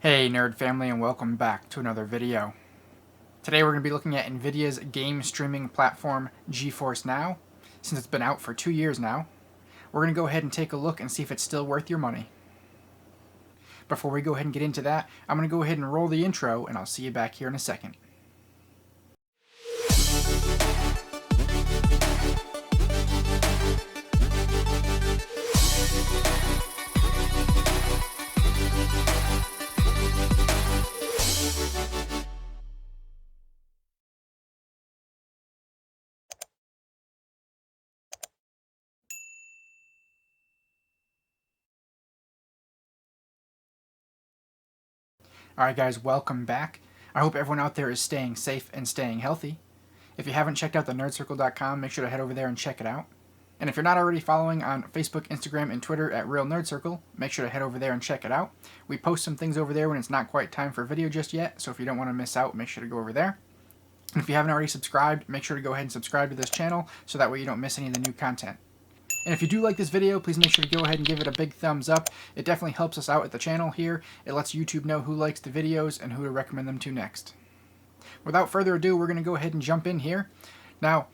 Hey nerd family, and welcome back to another video. Today we're going to be looking at Nvidia's game streaming platform Geforce Now. Since it's been out for 2 years now, we're going to go ahead and take a look and see if it's still worth your money. Before we go ahead and get into that, I'm going to go ahead and roll the intro, and I'll see you back here in a second. Alright guys, welcome back. I hope everyone out there is staying safe and staying healthy. If you haven't checked out the nerdcircle.com, make sure to head over there and check it out. And if you're not already following on Facebook, Instagram, and Twitter at Real Nerd Circle, make sure to head over there and check it out. We post some things over there when it's not quite time for a video just yet, so if you don't want to miss out, make sure to go over there. And if you haven't already subscribed, make sure to go ahead and subscribe to this channel so that way you don't miss any of the new content. And if you do like this video, please make sure to go ahead and give it a big thumbs up. It definitely helps us out at the channel here. It lets YouTube know who likes the videos and who to recommend them to next. Without further ado, we're going to go ahead and jump in here. Now,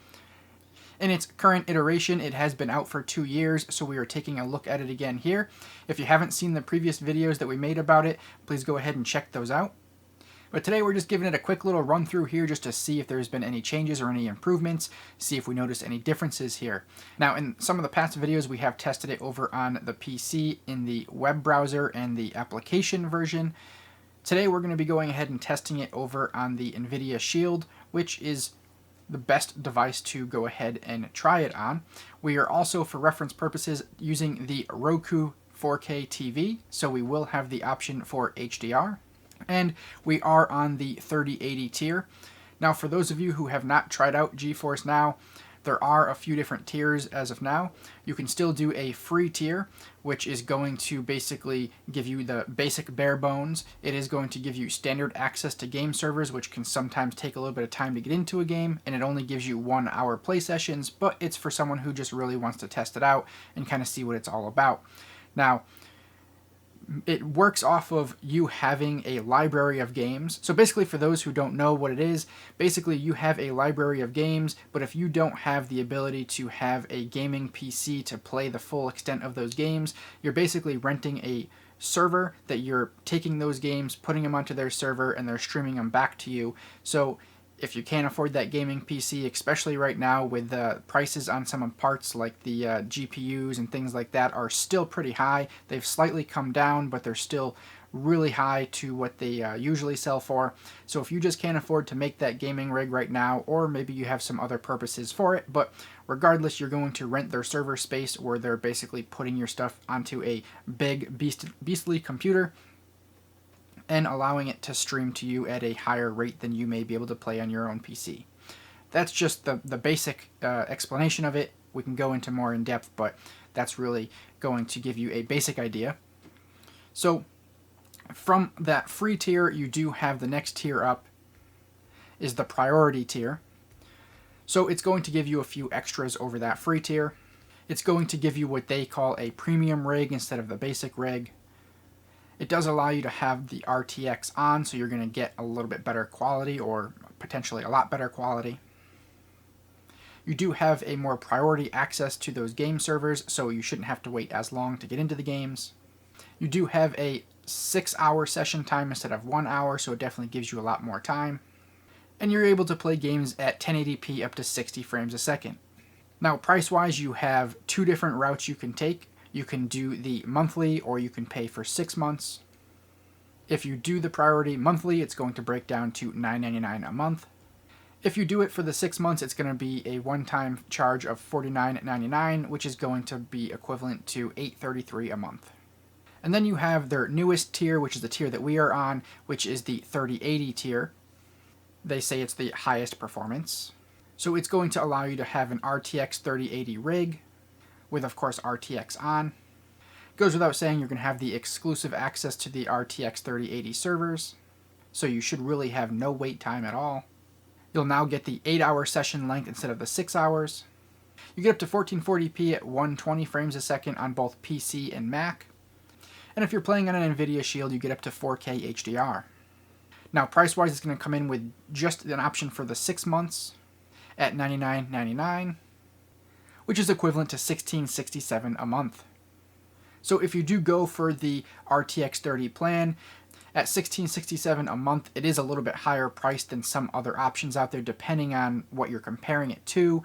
in its current iteration, it has been out for 2 years, so we are taking a look at it again here. If you haven't seen the previous videos that we made about it, please go ahead and check those out. But today we're just giving it a quick little run through here just to see if there's been any changes or any improvements, see if we notice any differences here. Now, in some of the past videos, we have tested it over on the PC in the web browser and the application version. Today we're going to be going ahead and testing it over on the Nvidia Shield, which is the best device to go ahead and try it on. We are also, for reference purposes, using the Roku 4K TV, so we will have the option for HDR. And we are on the 3080 tier. Now, for those of you who have not tried out Geforce Now, there are a few different tiers as of now. You can still do a free tier, which is going to basically give you the basic bare bones. It is going to give you standard access to game servers, which can sometimes take a little bit of time to get into a game, and it only gives you 1 hour play sessions, but it's for someone who just really wants to test it out and kind of see what it's all about. Now, it works off of you having a library of games. So basically, for those who don't know what it is, basically you have a library of games, but if you don't have the ability to have a gaming PC to play the full extent of those games, you're basically renting a server that you're taking those games, putting them onto their server, and they're streaming them back to you. So if you can't afford that gaming PC, especially right now with the prices on some parts like the GPUs and things like that are still pretty high. They've slightly come down, but they're still really high to what they usually sell for. So if you just can't afford to make that gaming rig right now, or maybe you have some other purposes for it, but regardless, you're going to rent their server space where they're basically putting your stuff onto a big beastly computer and allowing it to stream to you at a higher rate than you may be able to play on your own PC. That's just the basic explanation of it. We can go into more in depth, but that's really going to give you a basic idea. So from that free tier, you do have the next tier up is the priority tier. So it's going to give you a few extras over that free tier. It's going to give you what they call a premium rig instead of the basic rig. It does allow you to have the RTX on, so you're going to get a little bit better quality, or potentially a lot better quality. You do have a more priority access to those game servers, so you shouldn't have to wait as long to get into the games. You do have a 6-hour session time instead of 1 hour, so it definitely gives you a lot more time. And you're able to play games at 1080p up to 60 frames a second. Now, price-wise, you have 2 different routes you can take. You can do the monthly, or you can pay for 6 months. If you do the priority monthly, it's going to break down to $9.99 a month. If you do it for the 6 months, it's going to be a one-time charge of $49.99, which is going to be equivalent to $8.33 a month. And then you have their newest tier, which is the tier that we are on, which is the 3080 tier. They say it's the highest performance. So it's going to allow you to have an RTX 3080 rig, with of course RTX on. Goes without saying, you're going to have the exclusive access to the RTX 3080 servers, so you should really have no wait time at all. You'll now get the 8-hour session length instead of the 6 hours. You get up to 1440p at 120 frames a second on both PC and Mac. And if you're playing on an Nvidia Shield, you get up to 4K HDR. Now, price-wise, it's going to come in with just an option for the 6 months at $99.99, which is equivalent to $16.67 a month. So if you do go for the RTX 30 plan, at $16.67 a month, it is a little bit higher priced than some other options out there, depending on what you're comparing it to.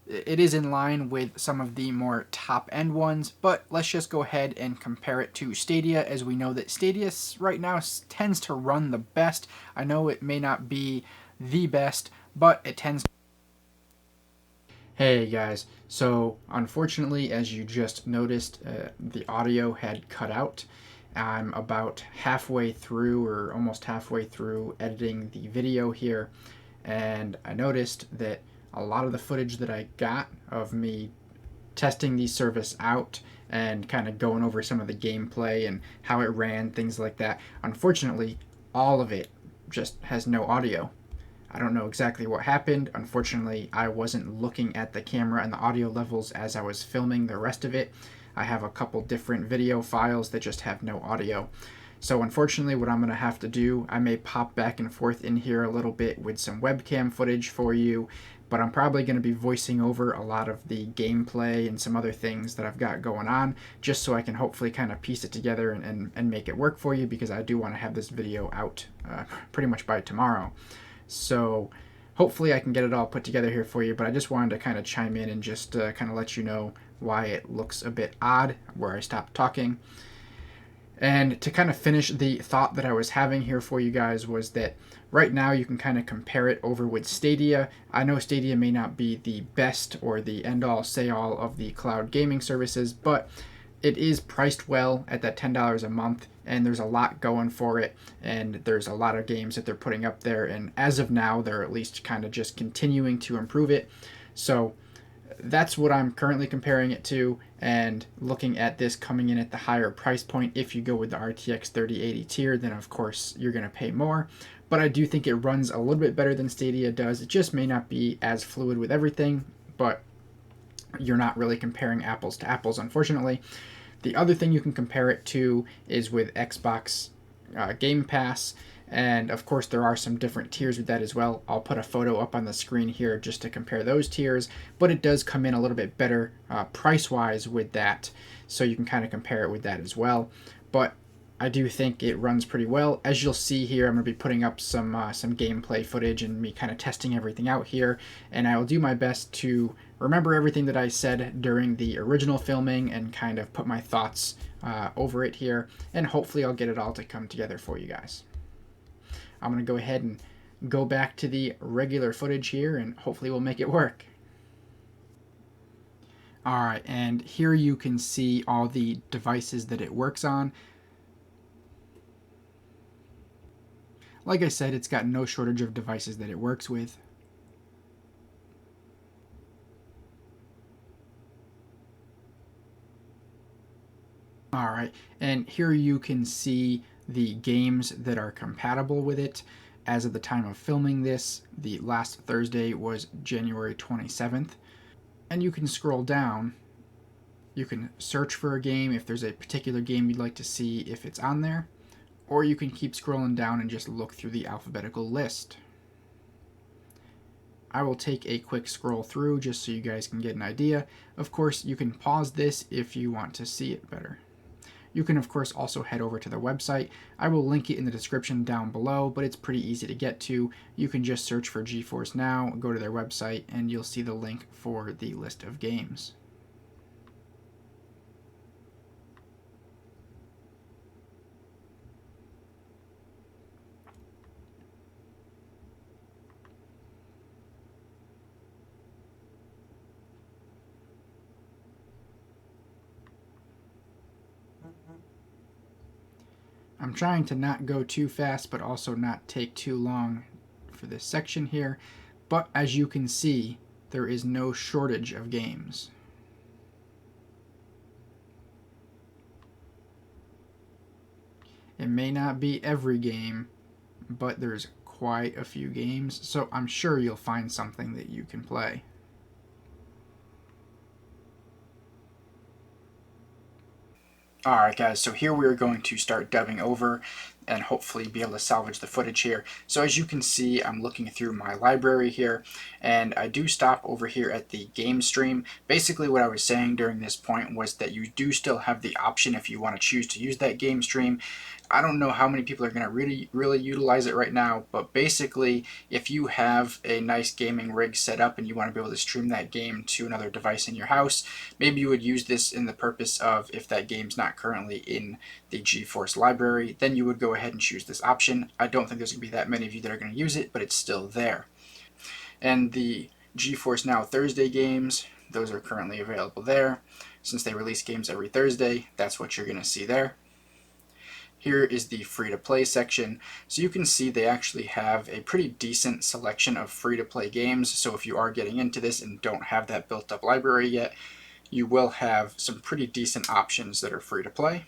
It is in line with some of the more top-end ones, but let's just go ahead and compare it to Stadia, as we know that Stadia right now tends to run the best. I know it may not be the best, but it tends to. Hey guys, so unfortunately, as you just noticed, the audio had cut out. I'm about halfway through, or almost halfway through, editing the video here, and I noticed that a lot of the footage that I got of me testing the service out and kind of going over some of the gameplay and how it ran, things like that, unfortunately, all of it just has no audio. I don't know exactly what happened. Unfortunately, I wasn't looking at the camera and the audio levels as I was filming the rest of it. I have a couple different video files that just have no audio. So unfortunately, what I'm going to have to do, I may pop back and forth in here a little bit with some webcam footage for you, but I'm probably going to be voicing over a lot of the gameplay and some other things that I've got going on, just so I can hopefully kind of piece it together and make it work for you, because I do want to have this video out pretty much by tomorrow. So hopefully I can get it all put together here for you, but I just wanted to kind of chime in and just kind of let you know why it looks a bit odd where I stopped talking. And to kind of finish the thought that I was having here for you guys was that right now you can kind of compare it over with Stadia. I know Stadia may not be the best or the end-all, say-all of the cloud gaming services, but it is priced well at that $10 a month, and there's a lot going for it, and there's a lot of games that they're putting up there, and as of now, they're at least kind of just continuing to improve it. So that's what I'm currently comparing it to, and looking at this coming in at the higher price point. If you go with the RTX 3080 tier, then of course you're going to pay more, but I do think it runs a little bit better than Stadia does. It just may not be as fluid with everything, but you're not really comparing apples to apples, unfortunately. The other thing you can compare it to is with Xbox Game Pass, and of course there are some different tiers with that as well. I'll put a photo up on the screen here just to compare those tiers, but it does come in a little bit better price-wise with that, so you can kind of compare it with that as well. But I do think it runs pretty well. As you'll see here, I'm going to be putting up some gameplay footage and me kind of testing everything out here, and I will do my best to remember everything that I said during the original filming and kind of put my thoughts over it here, and hopefully I'll get it all to come together for you guys. I'm going to go ahead and go back to the regular footage here, and hopefully we'll make it work. Alright, and here you can see all the devices that it works on. Like I said, it's got no shortage of devices that it works with. Alright, and here you can see the games that are compatible with it. As of the time of filming this, the last Thursday was January 27th. And you can scroll down. You can search for a game if there's a particular game you'd like to see if it's on there. Or you can keep scrolling down and just look through the alphabetical list. I will take a quick scroll through just so you guys can get an idea. Of course, you can pause this if you want to see it better. You can, of course, also head over to their website. I will link it in the description down below, but it's pretty easy to get to. You can just search for Geforce Now, go to their website, and you'll see the link for the list of games. I'm trying to not go too fast, but also not take too long for this section here. But as you can see, there is no shortage of games. It may not be every game, but there's quite a few games, so I'm sure you'll find something that you can play. Alright guys, so here we're going to start dubbing over and hopefully be able to salvage the footage here. So as you can see, I'm looking through my library here, and I do stop over here at the game stream. Basically what I was saying during this point was that you do still have the option if you want to choose to use that game stream. I don't know how many people are going to really utilize it right now, but basically if you have a nice gaming rig set up and you want to be able to stream that game to another device in your house, maybe you would use this in the purpose of, if that game's not currently in the GeForce library, then you would go ahead and choose this option. I don't think there's going to be that many of you that are going to use it, but it's still there. And the GeForce Now Thursday games, those are currently available there. Since they release games every Thursday, that's what you're going to see there. Here is the free-to-play section. So you can see they actually have a pretty decent selection of free-to-play games. So if you are getting into this and don't have that built-up library yet, you will have some pretty decent options that are free-to-play.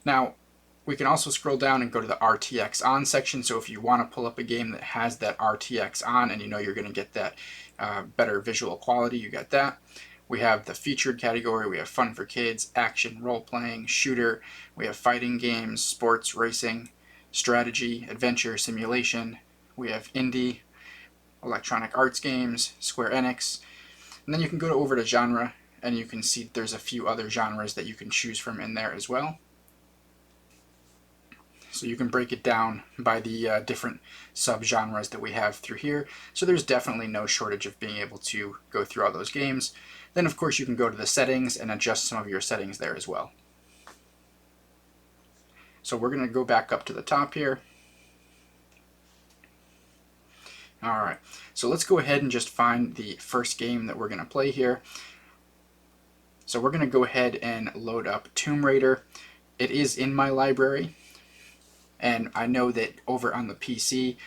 Now, we can also scroll down and go to the RTX on section. So if you want to pull up a game that has that RTX on and you know you're going to get that better visual quality, you got that. We have the featured category, we have fun for kids, action, role-playing, shooter, we have fighting games, sports, racing, strategy, adventure, simulation, we have indie, electronic arts games, Square Enix, and then you can go over to genre, and you can see there's a few other genres that you can choose from in there as well. So you can break it down by the different sub-genres that we have through here. So there's definitely no shortage of being able to go through all those games. Then of course you can go to the settings and adjust some of your settings there as well. So we're going to go back up to the top here. Alright, so let's go ahead and just find the first game that we're going to play here. So we're going to go ahead and load up Tomb Raider. It is in my library. And I know that over on the PC,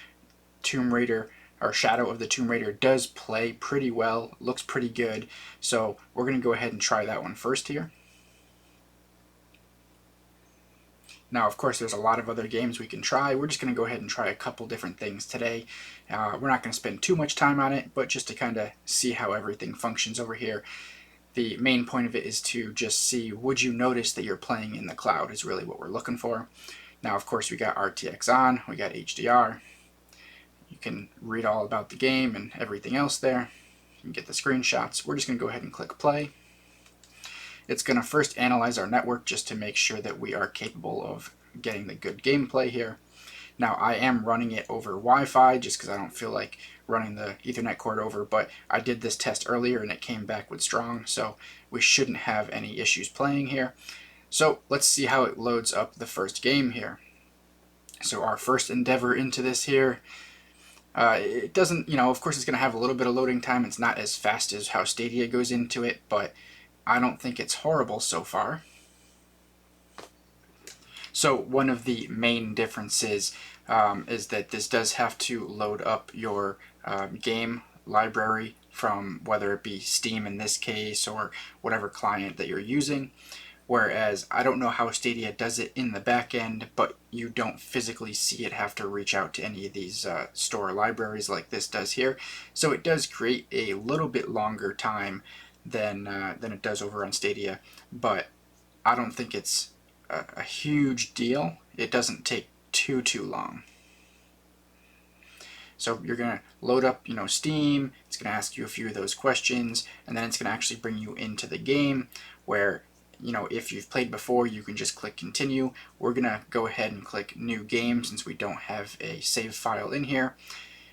Tomb Raider, or Shadow of the Tomb Raider, does play pretty well, looks pretty good. So we're going to go ahead and try that one first here. Now, of course, there's a lot of other games we can try. We're just going to go ahead and try a couple different things today. We're not going to spend too much time on it, but just to kind of see how everything functions over here. The main point of it is to just see, would you notice that you're playing in the cloud is really what we're looking for. Now, of course, we got RTX on, we got HDR. You can read all about the game and everything else there. You can get the screenshots. We're just going to go ahead and click play. It's going to first analyze our network just to make sure that we are capable of getting the good gameplay here. Now, I am running it over Wi-Fi just because I don't feel like running the Ethernet cord over, but I did this test earlier and it came back with strong, so we shouldn't have any issues playing here. So let's see how it loads up the first game here. So our first endeavor into this here, it doesn't, of course it's going to have a little bit of loading time. It's not as fast as how Stadia goes into it, but I don't think it's horrible so far. So one of the main differences is that this does have to load up your game library from whether it be Steam in this case or whatever client that you're using. Whereas I don't know how Stadia does it in the back end, but you don't physically see it have to reach out to any of these store libraries like this does here. So it does create a little bit longer time than it does over on Stadia, but I don't think it's a huge deal. It doesn't take too long. So you're going to load up, Steam. It's going to ask you a few of those questions, and then it's going to actually bring you into the game where, if you've played before, you can just click continue. We're going to go ahead and click new game since we don't have a save file in here.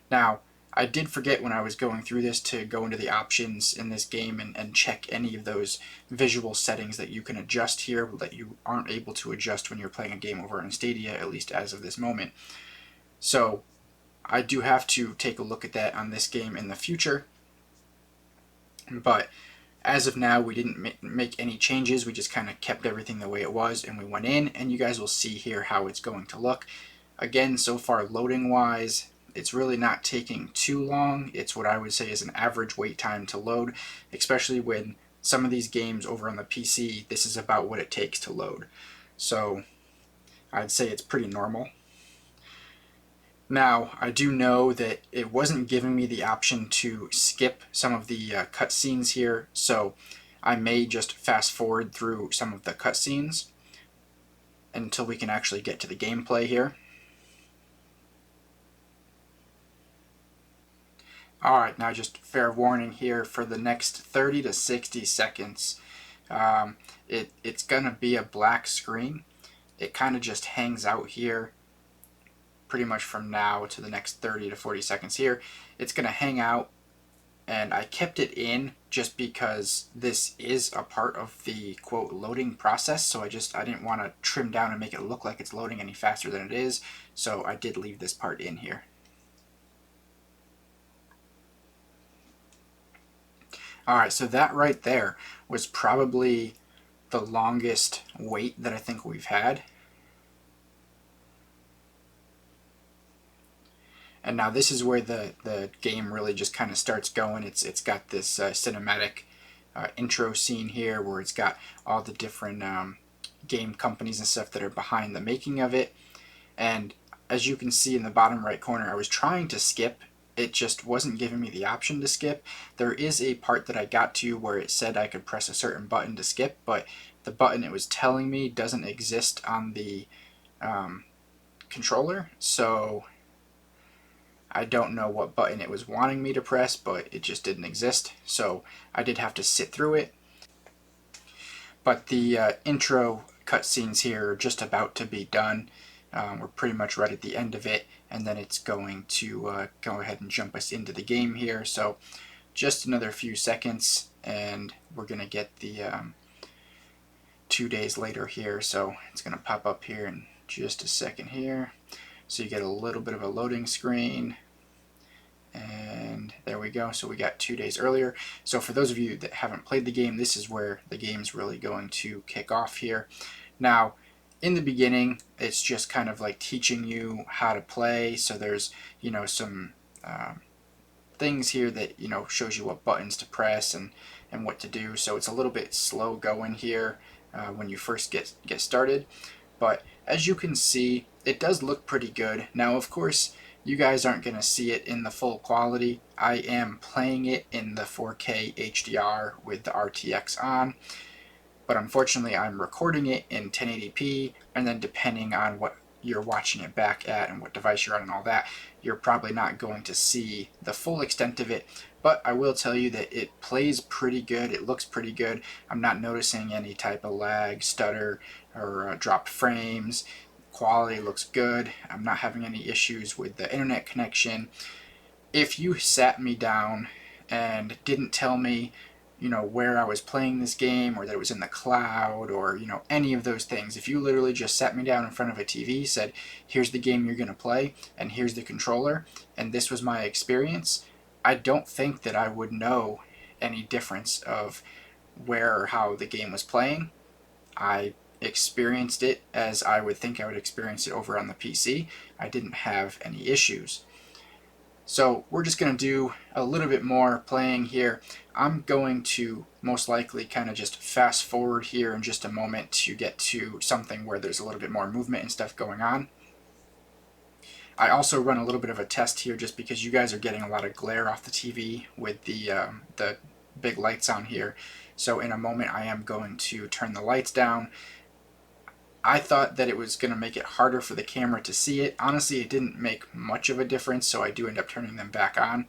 Now, I did forget when I was going through this to go into the options in this game and check any of those visual settings that you can adjust here that you aren't able to adjust when you're playing a game over on Stadia, at least as of this moment. So I do have to take a look at that on this game in the future. But as of now, we didn't make any changes. We just kind of kept everything the way it was, and we went in, and you guys will see here how it's going to look. Again, so far loading-wise, it's really not taking too long. It's what I would say is an average wait time to load, especially when some of these games over on the PC, this is about what it takes to load. So I'd say it's pretty normal. Now, I do know that it wasn't giving me the option to skip some of the cutscenes here, so I may just fast forward through some of the cutscenes until we can actually get to the gameplay here. Alright, now just fair warning here, for the next 30 to 60 seconds, it's going to be a black screen. It kind of just hangs out here pretty much from now to the next 30 to 40 seconds here. It's going to hang out, and I kept it in just because this is a part of the quote loading process, so I didn't want to trim down and make it look like it's loading any faster than it is, so I did leave this part in here. Alright, so that right there was probably the longest wait that I think we've had. And now this is where the game really just kind of starts going. It's got this cinematic intro scene here where it's got all the different game companies and stuff that are behind the making of it. And as you can see in the bottom right corner, I was trying to skip. It just wasn't giving me the option to skip. There is a part that I got to where it said I could press a certain button to skip, but the button it was telling me doesn't exist on the controller, so I don't know what button it was wanting me to press, but it just didn't exist, so I did have to sit through it. But the intro cutscenes here are just about to be done. We're pretty much right at the end of it, and then it's going to go ahead and jump us into the game here. So just another few seconds, and we're going to get the 2 days later here. So it's going to pop up here in just a second here. So you get a little bit of a loading screen. And there we go. So we got 2 days earlier. So for those of you that haven't played the game, this is where the game's really going to kick off here. Now, in the beginning, it's just kind of like teaching you how to play. So there's, some things here that, shows you what buttons to press and what to do. So it's a little bit slow going here when you first get started. But as you can see, it does look pretty good. Now, of course, you guys aren't going to see it in the full quality. I am playing it in the 4K HDR with the RTX on, but unfortunately I'm recording it in 1080p, and then depending on what you're watching it back at and what device you're on and all that, you're probably not going to see the full extent of it. But I will tell you that it plays pretty good. It looks pretty good. I'm not noticing any type of lag, stutter, or dropped frames. Quality looks good. I'm not having any issues with the internet connection. If you sat me down and didn't tell me, where I was playing this game, or that it was in the cloud, or, any of those things, if you literally just sat me down in front of a TV, said, here's the game you're going to play, and here's the controller, and this was my experience, I don't think that I would know any difference of where or how the game was playing. I experienced it as I would think I would experience it over on the PC. I didn't have any issues. So we're just going to do a little bit more playing here. I'm going to most likely kind of just fast forward here in just a moment to get to something where there's a little bit more movement and stuff going on. I also run a little bit of a test here just because you guys are getting a lot of glare off the TV with the big lights on here. So in a moment I am going to turn the lights down. I thought that it was going to make it harder for the camera to see it. Honestly, it didn't make much of a difference, so I do end up turning them back on.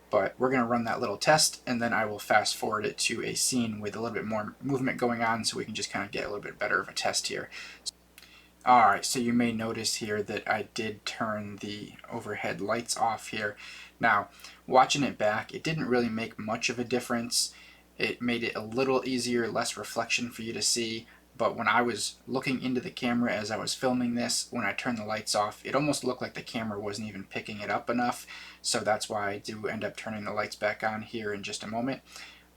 But we're going to run that little test, and then I will fast forward it to a scene with a little bit more movement going on, so we can just kind of get a little bit better of a test here. Alright, so you may notice here that I did turn the overhead lights off here. Now, watching it back, it didn't really make much of a difference. It made it a little easier, less reflection for you to see. But when I was looking into the camera as I was filming this, when I turned the lights off, it almost looked like the camera wasn't even picking it up enough. So that's why I do end up turning the lights back on here in just a moment.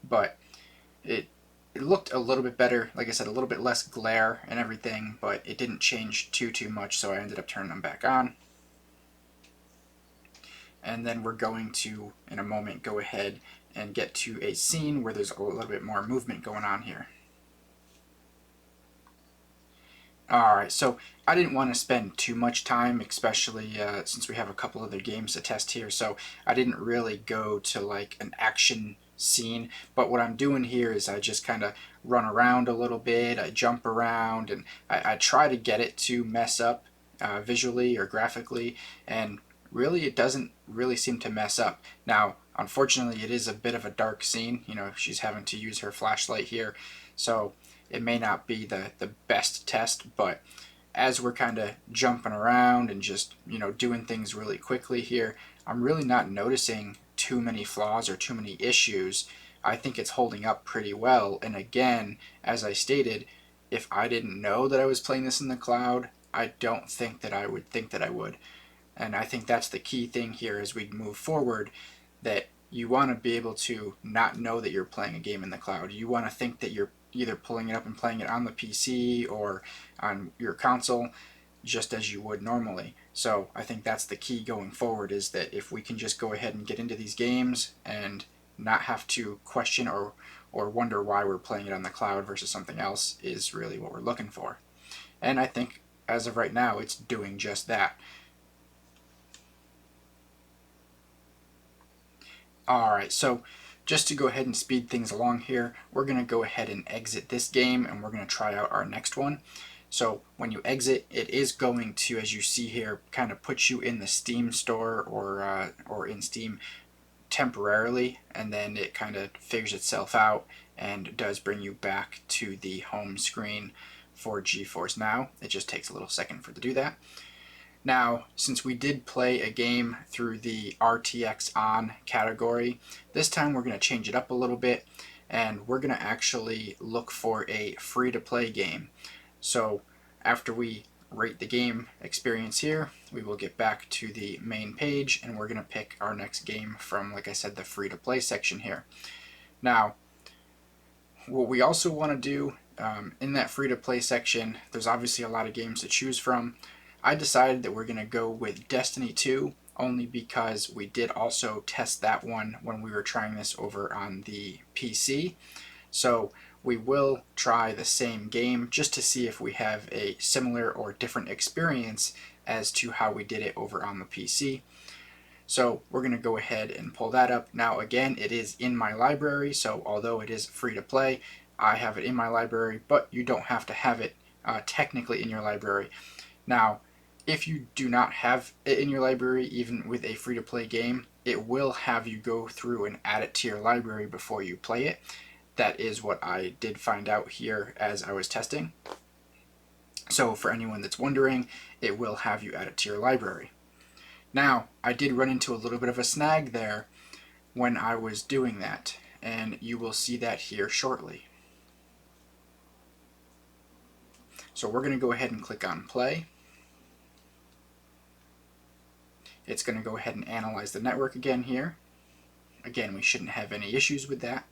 But it looked a little bit better, like I said, a little bit less glare and everything, but it didn't change too much, so I ended up turning them back on. And then we're going to, in a moment, go ahead and get to a scene where there's a little bit more movement going on here. Alright, so I didn't want to spend too much time, especially since we have a couple other games to test here, so I didn't really go to like an action scene. But what I'm doing here is I just kind of run around a little bit, I jump around, and I try to get it to mess up visually or graphically, and really it doesn't really seem to mess up. Now, unfortunately, it is a bit of a dark scene. You know, she's having to use her flashlight here, so it may not be the best test, but as we're kind of jumping around and just, you know, doing things really quickly here, I'm really not noticing too many flaws or too many issues. I think it's holding up pretty well. And again, as I stated, if I didn't know that I was playing this in the cloud, I don't think that I would think that I would. And I think that's the key thing here as we move forward, that you want to be able to not know that you're playing a game in the cloud. You want to think that you're either pulling it up and playing it on the PC or on your console, just as you would normally. So I think that's the key going forward, is that if we can just go ahead and get into these games and not have to question or wonder why we're playing it on the cloud versus something else, is really what we're looking for. And I think as of right now, it's doing just that. Alright, so just to go ahead and speed things along here, we're going to go ahead and exit this game and we're going to try out our next one. So when you exit, it is going to, as you see here, kind of put you in the Steam store or in Steam temporarily, and then it kind of figures itself out and does bring you back to the home screen for Geforce Now. It just takes a little second for it to do that. Now, since we did play a game through the RTX On category, this time we're going to change it up a little bit, and we're going to actually look for a free-to-play game. So after we rate the game experience here, we will get back to the main page, and we're going to pick our next game from, like I said, the free-to-play section here. Now, what we also want to do in that free-to-play section, there's obviously a lot of games to choose from. I decided that we're going to go with Destiny 2, only because we did also test that one when we were trying this over on the PC. So we will try the same game just to see if we have a similar or different experience as to how we did it over on the PC. So we're going to go ahead and pull that up. Now again, it is in my library, so although it is free to play, I have it in my library, but you don't have to have it technically in your library. Now, if you do not have it in your library, even with a free-to-play game, it will have you go through and add it to your library before you play it. That is what I did find out here as I was testing. So for anyone that's wondering, it will have you add it to your library. Now, I did run into a little bit of a snag there when I was doing that, and you will see that here shortly. So we're going to go ahead and click on play. It's going to go ahead and analyze the network again here. Again, we shouldn't have any issues with that.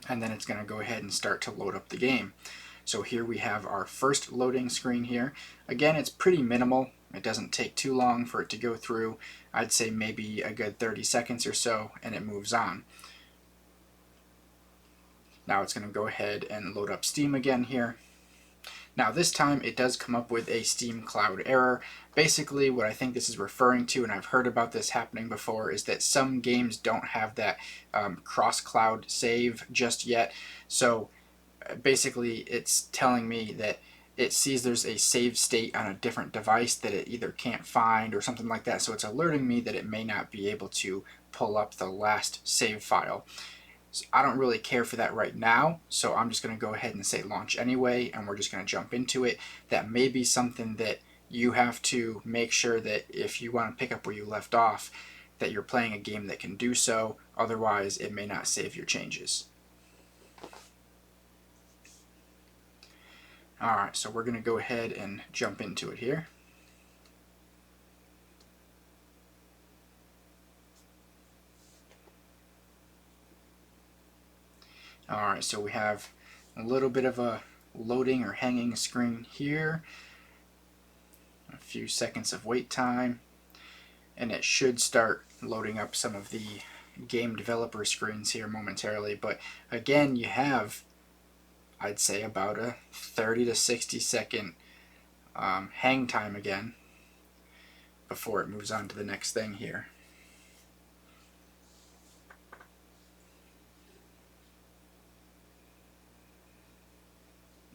And then it's going to go ahead and start to load up the game. So here we have our first loading screen here. Again, it's pretty minimal. It doesn't take too long for it to go through. I'd say maybe a good 30 seconds or so, and it moves on. Now it's going to go ahead and load up Steam again here. Now this time it does come up with a Steam Cloud error. Basically what I think this is referring to, and I've heard about this happening before, is that some games don't have that cross-cloud save just yet. So basically it's telling me that it sees there's a save state on a different device that it either can't find or something like that. So it's alerting me that it may not be able to pull up the last save file. So I don't really care for that right now, so I'm just going to go ahead and say launch anyway, and we're just going to jump into it. That may be something that you have to make sure that if you want to pick up where you left off, that you're playing a game that can do so, otherwise it may not save your changes. Alright, so we're going to go ahead and jump into it here. Alright, so we have a little bit of a loading or hanging screen here, a few seconds of wait time, and it should start loading up some of the game developer screens here momentarily. But again, you have, I'd say, about a 30 to 60 second hang time again before it moves on to the next thing here.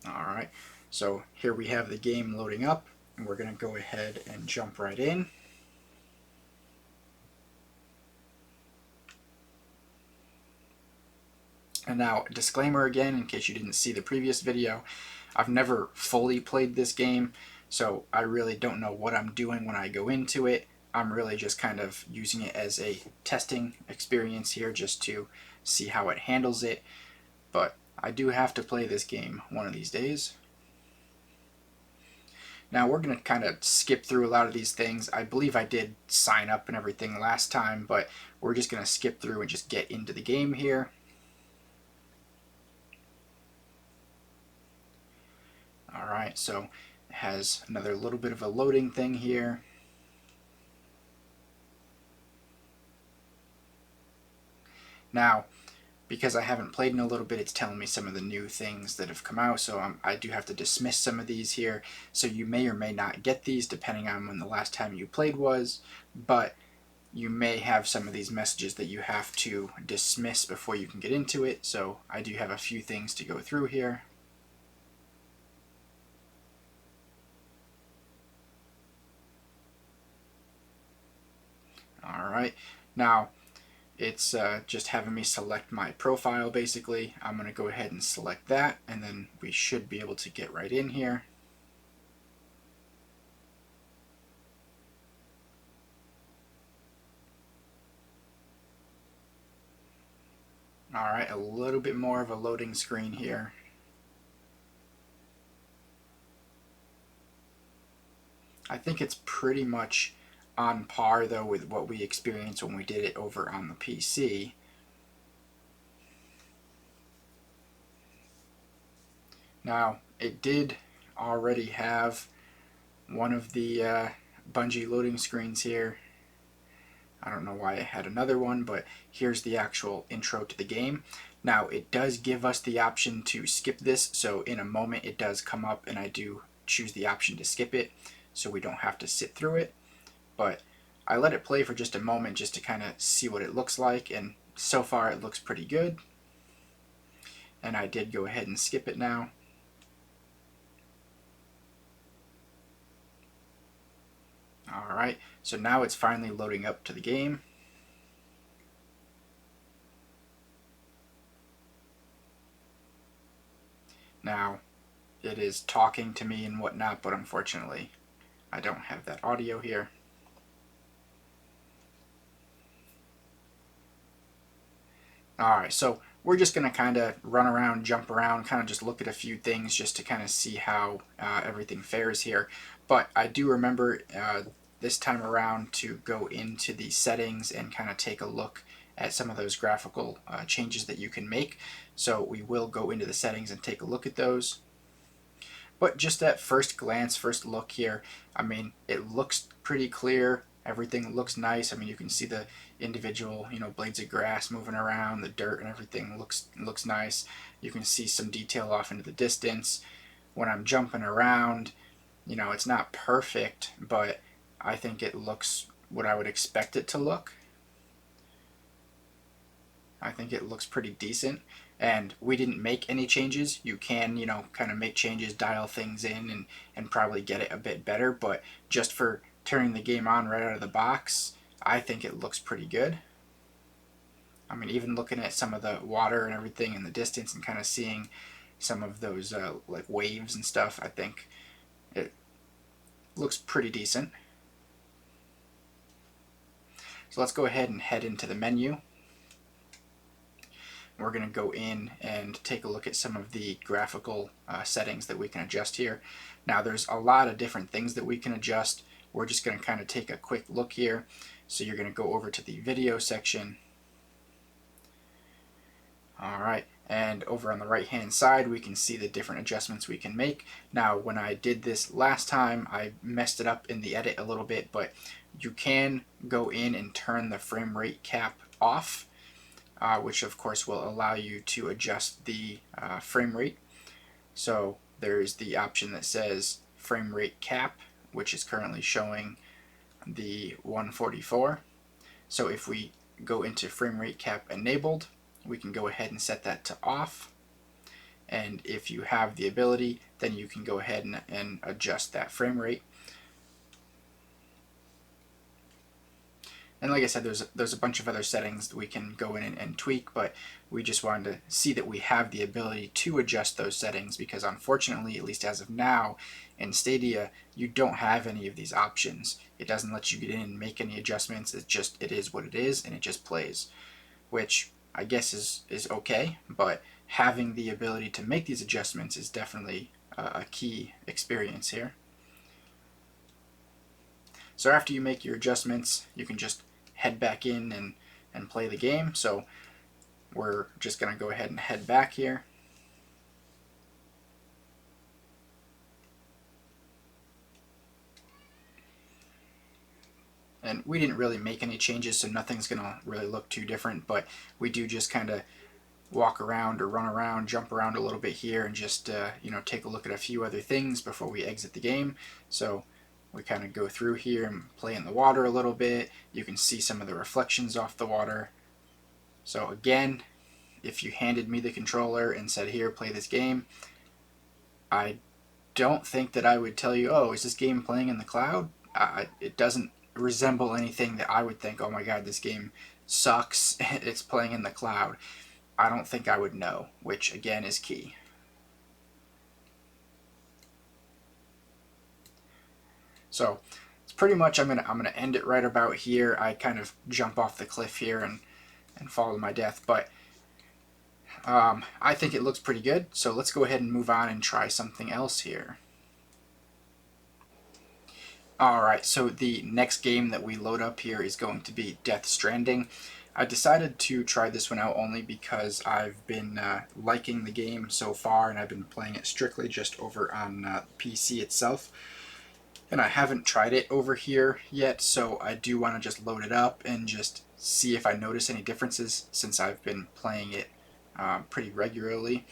Alright, so here we have the game loading up, and we're going to go ahead and jump right in. And now, disclaimer again, in case you didn't see the previous video, I've never fully played this game, so I really don't know what I'm doing when I go into it. I'm really just kind of using it as a testing experience here just to see how it handles it. But I do have to play this game one of these days. Now we're going to kind of skip through a lot of these things. I believe I did sign up and everything last time, but we're just going to skip through and just get into the game here. Alright, so it has another little bit of a loading thing here. Now, because I haven't played in a little bit, it's telling me some of the new things that have come out, so I do have to dismiss some of these here. So you may or may not get these depending on when the last time you played was, but you may have some of these messages that you have to dismiss before you can get into it, so I do have a few things to go through here. Alright, now it's just having me select my profile basically. I'm going to go ahead and select that, and then we should be able to get right in here. Alright, a little bit more of a loading screen here. I think it's pretty much on par though with what we experienced when we did it over on the PC. Now, it did already have one of the Bungie loading screens here. I don't know why it had another one, but here's the actual intro to the game. Now, it does give us the option to skip this, so in a moment it does come up and I do choose the option to skip it, so we don't have to sit through it. But I let it play for just a moment just to kind of see what it looks like, and so far it looks pretty good. And I did go ahead and skip it now. Alright, so now it's finally loading up to the game. Now, it is talking to me and whatnot, but unfortunately I don't have that audio here. Alright, so we're just going to kind of run around, jump around, kind of just look at a few things just to kind of see how everything fares here. But I do remember this time around to go into the settings and kind of take a look at some of those graphical changes that you can make. So we will go into the settings and take a look at those. But just at first glance, first look here, I mean, it looks pretty clear. Everything looks nice. I mean, you can see the individual, blades of grass moving around, the dirt and everything looks nice. You can see some detail off into the distance. When I'm jumping around, it's not perfect, but I think it looks what I would expect it to look. I think it looks pretty decent, and we didn't make any changes. You can, kind of make changes, dial things in, and probably get it a bit better, but just for turning the game on right out of the box, I think it looks pretty good. I mean, even looking at some of the water and everything in the distance and kind of seeing some of those like waves and stuff, I think it looks pretty decent. So let's go ahead and head into the menu. We're going to go in and take a look at some of the graphical settings that we can adjust here. Now there's a lot of different things that we can adjust. We're just going to kind of take a quick look here. So you're going to go over to the video section. Alright, and over on the right hand side we can see the different adjustments we can make. Now when I did this last time I messed it up in the edit a little bit, but you can go in and turn the frame rate cap off. Which of course will allow you to adjust the frame rate. So there's the option that says frame rate cap, which is currently showing the 144. So if we go into frame rate cap enabled, we can go ahead and set that to off. And if you have the ability, then you can go ahead and adjust that frame rate. And like I said, there's a bunch of other settings that we can go in and tweak, but we just wanted to see that we have the ability to adjust those settings, because unfortunately, at least as of now, in Stadia, you don't have any of these options. It doesn't let you get in and make any adjustments. It is what it is, and it just plays, which I guess is okay, but having the ability to make these adjustments is definitely a key experience here. So after you make your adjustments, you can just head back in and play the game. So we're just going to go ahead and head back here. And we didn't really make any changes, so nothing's going to really look too different, but we do just kind of walk around or run around, jump around a little bit here, and just take a look at a few other things before we exit the game. So we kind of go through here and play in the water a little bit. You can see some of the reflections off the water. So again, if you handed me the controller and said, here, play this game, I don't think that I would tell you, oh, is this game playing in the cloud? It doesn't resemble anything that I would think, oh my god, this game sucks, it's playing in the cloud. I don't think I would know, which again is key. So it's pretty much, I'm gonna end it right about here. I kind of jump off the cliff here and fall to my death, but I think it looks pretty good. So let's go ahead and move on and try something else here. Alright, so the next game that we load up here is going to be Stranding. I decided to try this one out only because I've been liking the game so far, and I've been playing it strictly just over on PC itself. And I haven't tried it over here yet, so I do want to just load it up and just see if I notice any differences, since I've been playing it pretty regularly.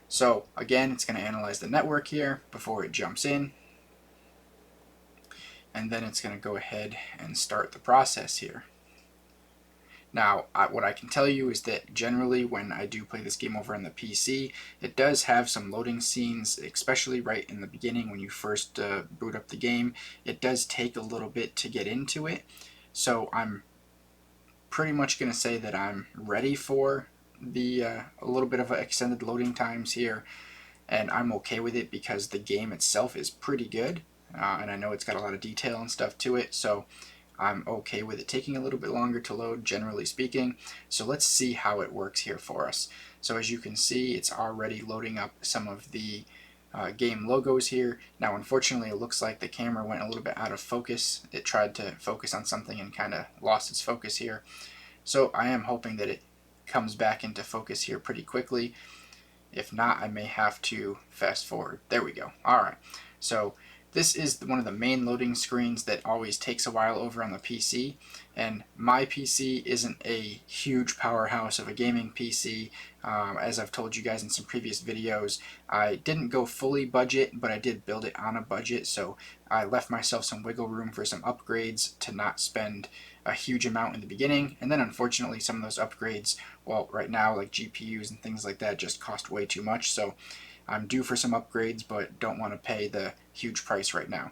So again, it's going to analyze the network here before it jumps in, and then it's going to go ahead and start the process here. Now, what I can tell you is that generally when I do play this game over on the PC, it does have some loading scenes, especially right in the beginning when you first boot up the game. It does take a little bit to get into it, so I'm pretty much going to say that I'm ready for the a little bit of extended loading times here, and I'm okay with it because the game itself is pretty good, and I know it's got a lot of detail and stuff to it, so I'm okay with it taking a little bit longer to load, generally speaking. So let's see how it works here for us. So as you can see, it's already loading up some of the game logos here. Now unfortunately, it looks like the camera went a little bit out of focus. It tried to focus on something and kind of lost its focus here. So I am hoping that it comes back into focus here pretty quickly. If not, I may have to fast forward. There we go. Alright, so this is one of the main loading screens that always takes a while over on the PC, and my PC isn't a huge powerhouse of a gaming PC. As I've told you guys in some previous videos, I didn't go fully budget, but I did build it on a budget, so I left myself some wiggle room for some upgrades to not spend a huge amount in the beginning, and then unfortunately some of those upgrades, well, right now like GPUs and things like that, just cost way too much, so I'm due for some upgrades, but don't want to pay the huge price right now.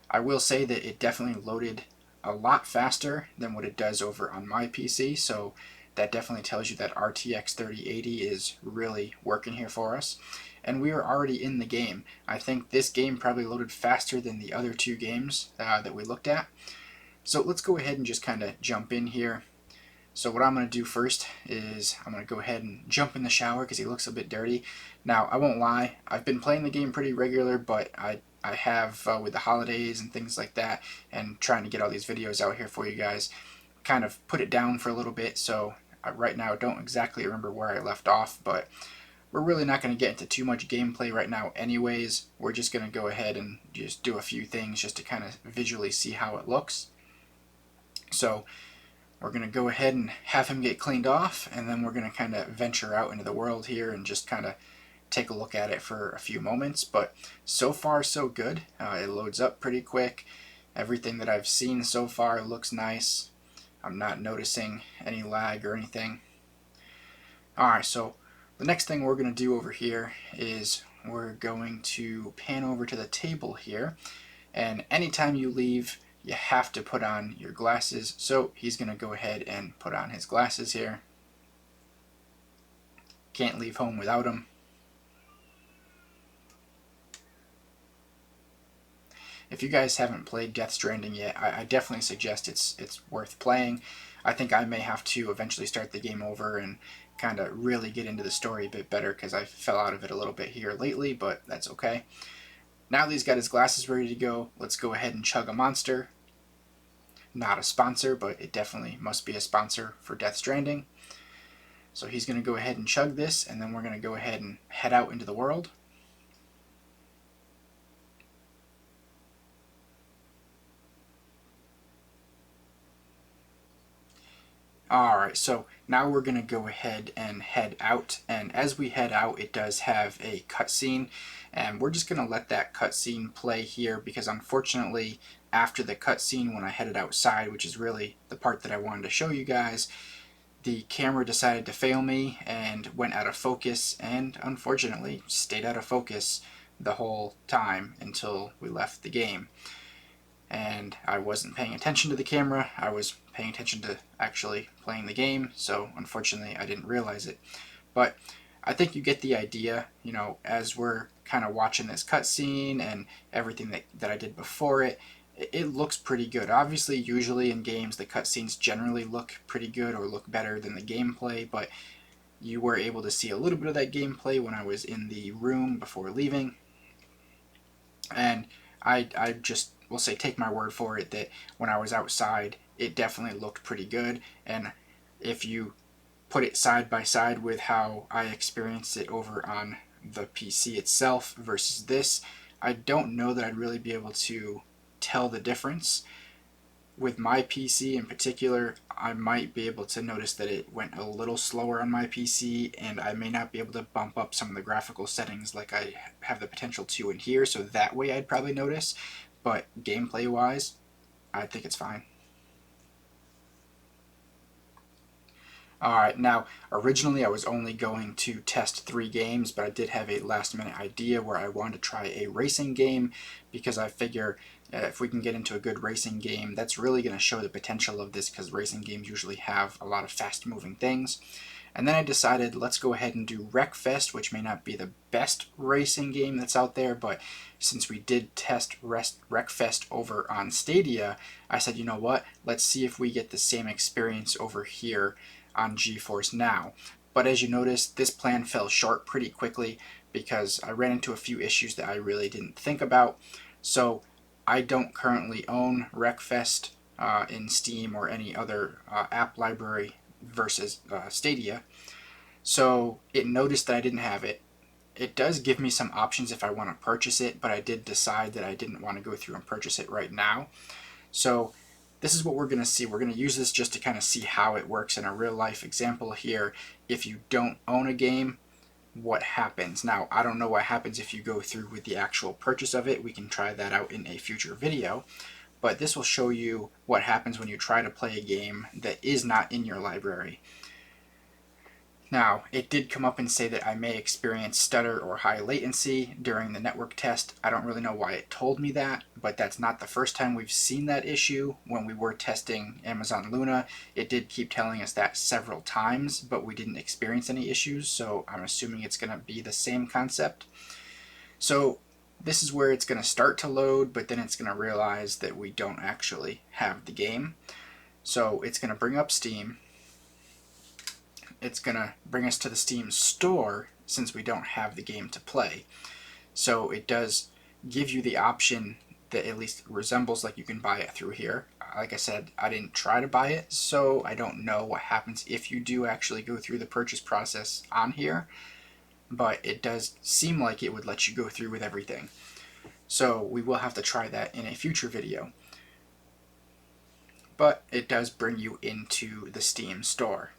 I will say that it definitely loaded a lot faster than what it does over on my PC, so that definitely tells you that RTX 3080 is really working here for us. And we are already in the game. I think this game probably loaded faster than the other two games that we looked at. So let's go ahead and just kind of jump in here. So what I'm going to do first is I'm going to go ahead and jump in the shower because he looks a bit dirty. Now, I won't lie, I've been playing the game pretty regular, but I have, with the holidays and things like that, and trying to get all these videos out here for you guys, kind of put it down for a little bit, so right now I don't exactly remember where I left off, but we're really not going to get into too much gameplay right now anyways. We're just going to go ahead and just do a few things just to kind of visually see how it looks. So we're going to go ahead and have him get cleaned off, and then we're going to kind of venture out into the world here and just kind of take a look at it for a few moments. But so far so good. It loads up pretty quick. Everything that I've seen so far looks nice. I'm not noticing any lag or anything. Alright, so The next thing we're going to do over here is we're going to pan over to the table here, and anytime you leave, you have to put on your glasses. So he's going to go ahead and put on his glasses here. Can't leave home without them. If you guys haven't played Death Stranding yet, I definitely suggest it's worth playing. I think I may have to eventually start the game over and kind of really get into the story a bit better, because I fell out of it a little bit here lately, but that's okay. Now that he's got his glasses ready to go, let's go ahead and chug a monster. Not a sponsor, but it definitely must be a sponsor for Death Stranding. So he's going to go ahead and chug this, and then we're going to go ahead and head out into the world. Alright, so now we're going to go ahead and head out, and as we head out, it does have a cutscene, and we're just going to let that cutscene play here, because unfortunately, after the cutscene, when I headed outside, which is really the part that I wanted to show you guys, the camera decided to fail me and went out of focus, and unfortunately stayed out of focus the whole time until we left the game. And I wasn't paying attention to the camera, I was paying attention to actually playing the game, so unfortunately I didn't realize it. But I think you get the idea, you know, as we're kind of watching this cutscene and everything that I did before it, it looks pretty good. Obviously, usually in games, the cutscenes generally look pretty good or look better than the gameplay, but you were able to see a little bit of that gameplay when I was in the room before leaving. And I just will say, take my word for it, that when I was outside, it definitely looked pretty good. And if you put it side by side with how I experienced it over on the PC itself versus this, I don't know that I'd really be able to tell the difference. With my PC in particular, I might be able to notice that it went a little slower on my PC, and I may not be able to bump up some of the graphical settings like I have the potential to in here, so that way I'd probably notice. But gameplay wise, I think it's fine. Alright, now originally I was only going to test 3 games, but I did have a last minute idea where I wanted to try a racing game, because I figure if we can get into a good racing game, that's really going to show the potential of this, because racing games usually have a lot of fast moving things. And then I decided, let's go ahead and do Wreckfest, which may not be the best racing game that's out there, but since we did test Wreckfest over on Stadia, I said, you know what, let's see if we get the same experience over here on Geforce Now. But as you notice, this plan fell short pretty quickly because I ran into a few issues that I really didn't think about. So I don't currently own Wreckfest in Steam or any other app library versus Stadia. So it noticed that I didn't have it. It does give me some options if I want to purchase it, but I did decide that I didn't want to go through and purchase it right now. So this is what we're going to see. We're going to use this just to kind of see how it works in a real life example here. If you don't own a game, what happens? Now, I don't know what happens if you go through with the actual purchase of it. We can try that out in a future video. But this will show you what happens when you try to play a game that is not in your library. Now, it did come up and say that I may experience stutter or high latency during the network test. I don't really know why it told me that, but that's not the first time we've seen that issue. When we were testing Amazon Luna, it did keep telling us that several times, but we didn't experience any issues, so I'm assuming it's going to be the same concept. So this is where it's going to start to load, but then it's going to realize that we don't actually have the game. So it's going to bring up Steam. It's going to bring us to the Steam store since we don't have the game to play. So it does give you the option that at least resembles like you can buy it through here. Like I said, I didn't try to buy it, so I don't know what happens if you do actually go through the purchase process on here, but it does seem like it would let you go through with everything. So we will have to try that in a future video. But it does bring you into the Steam store.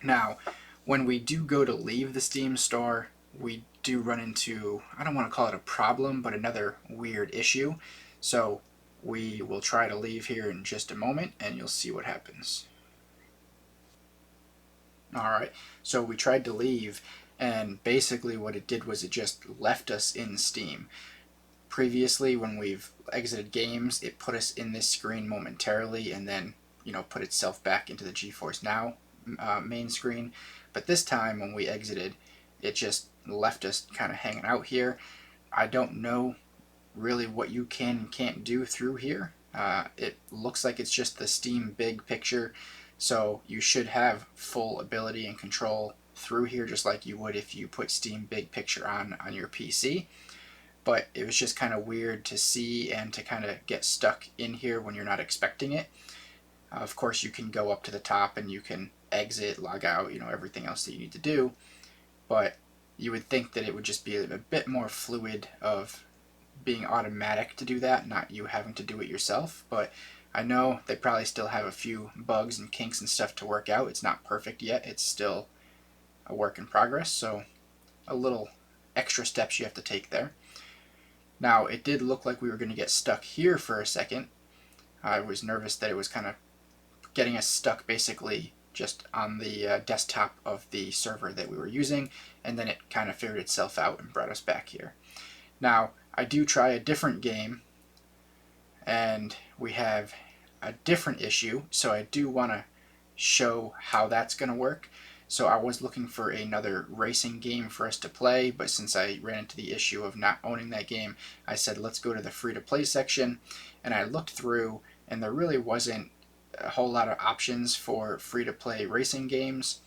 Now, when we do go to leave the Steam store, we do run into, I don't want to call it a problem, but another weird issue. So we will try to leave here in just a moment, and you'll see what happens. Alright, so we tried to leave, and basically what it did was it just left us in Steam. Previously, when we've exited games, it put us in this screen momentarily and then, put itself back into the GeForce Now main screen. But this time, when we exited, it just left us kind of hanging out here. I don't know really what you can and can't do through here. It looks like it's just the Steam big picture, so you should have full ability and control through here, just like you would if you put Steam big picture on your PC. But it was just kind of weird to see and to kind of get stuck in here when you're not expecting it. Of course, you can go up to the top and you can exit, log out, everything else that you need to do. But you would think that it would just be a bit more fluid of being automatic to do that, not you having to do it yourself. But I know they probably still have a few bugs and kinks and stuff to work out. It's not perfect yet. It's still a work in progress, so a little extra steps you have to take there. Now, it did look like we were going to get stuck here for a second. I was nervous that it was kind of getting us stuck basically just on the desktop of the server that we were using, and then it kind of figured itself out and brought us back here. Now, I do try a different game, and we have a different issue, so I do want to show how that's going to work. So I was looking for another racing game for us to play, but since I ran into the issue of not owning that game, I said let's go to the free-to-play section, and I looked through, and there really wasn't a whole lot of options for free-to-play racing games.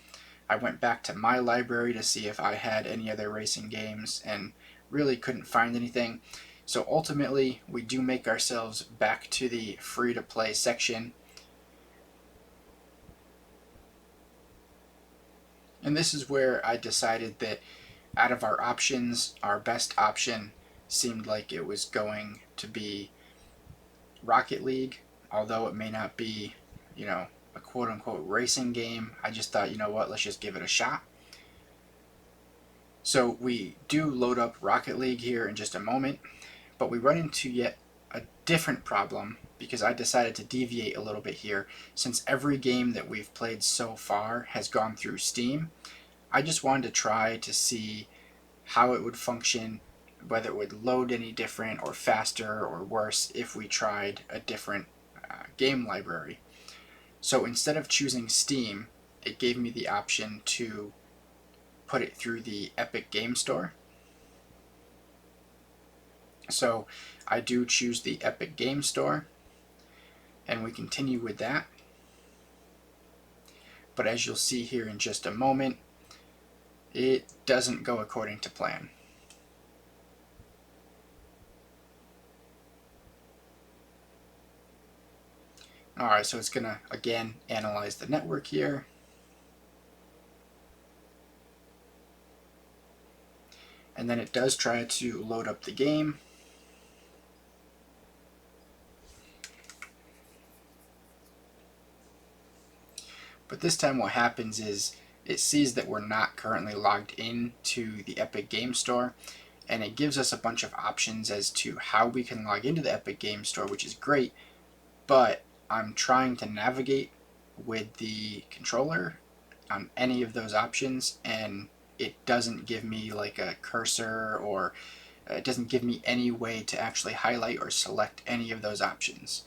I went back to my library to see if I had any other racing games, and really couldn't find anything. So ultimately, we do make ourselves back to the free-to-play section. And this is where I decided that out of our options, our best option seemed like it was going to be Rocket League, although it may not be, a quote-unquote racing game. I just thought, what, let's just give it a shot. So we do load up Rocket League here in just a moment, but we run into yet a different problem because I decided to deviate a little bit here. Since every game that we've played so far has gone through Steam, I just wanted to try to see how it would function, whether it would load any different or faster or worse if we tried a different game library. So instead of choosing Steam, it gave me the option to put it through the Epic Game Store. So I do choose the Epic Game Store, and we continue with that. But as you'll see here in just a moment, it doesn't go according to plan. Alright, so it's going to, again, analyze the network here. And then it does try to load up the game. But this time what happens is it sees that we're not currently logged in to the Epic Game Store, and it gives us a bunch of options as to how we can log into the Epic Game Store, which is great, but I'm trying to navigate with the controller on any of those options, and it doesn't give me like a cursor, or it doesn't give me any way to actually highlight or select any of those options.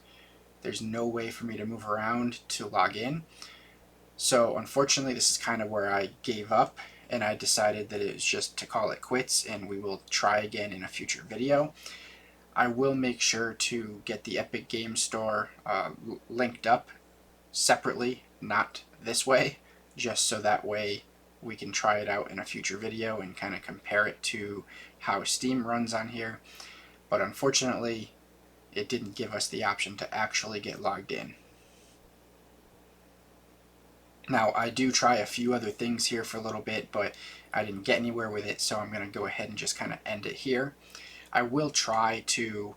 There's no way for me to move around to log in. So unfortunately, this is kind of where I gave up, and I decided that it's just to call it quits, and we will try again in a future video. I will make sure to get the Epic Game Store linked up separately, not this way, just so that way we can try it out in a future video and kind of compare it to how Steam runs on here. But unfortunately, it didn't give us the option to actually get logged in. Now, I do try a few other things here for a little bit, but I didn't get anywhere with it, so I'm going to go ahead and just kind of end it here. I will try to,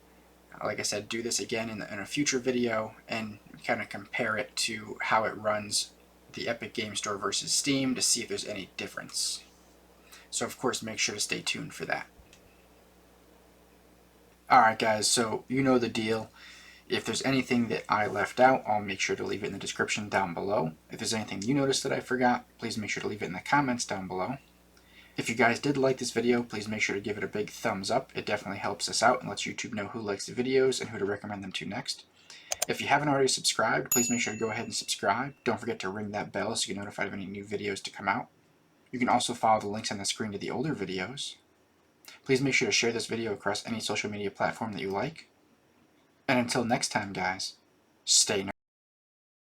like I said, do this again in a future video and kind of compare it to how it runs the Epic Game Store versus Steam to see if there's any difference. So of course, make sure to stay tuned for that. Alright guys, so you know the deal. If there's anything that I left out, I'll make sure to leave it in the description down below. If there's anything you noticed that I forgot, please make sure to leave it in the comments down below. If you guys did like this video, please make sure to give it a big thumbs up. It definitely helps us out and lets YouTube know who likes the videos and who to recommend them to next. If you haven't already subscribed, please make sure to go ahead and subscribe. Don't forget to ring that bell so you get notified of any new videos to come out. You can also follow the links on the screen to the older videos. Please make sure to share this video across any social media platform that you like. And until next time, guys, stay nerdy.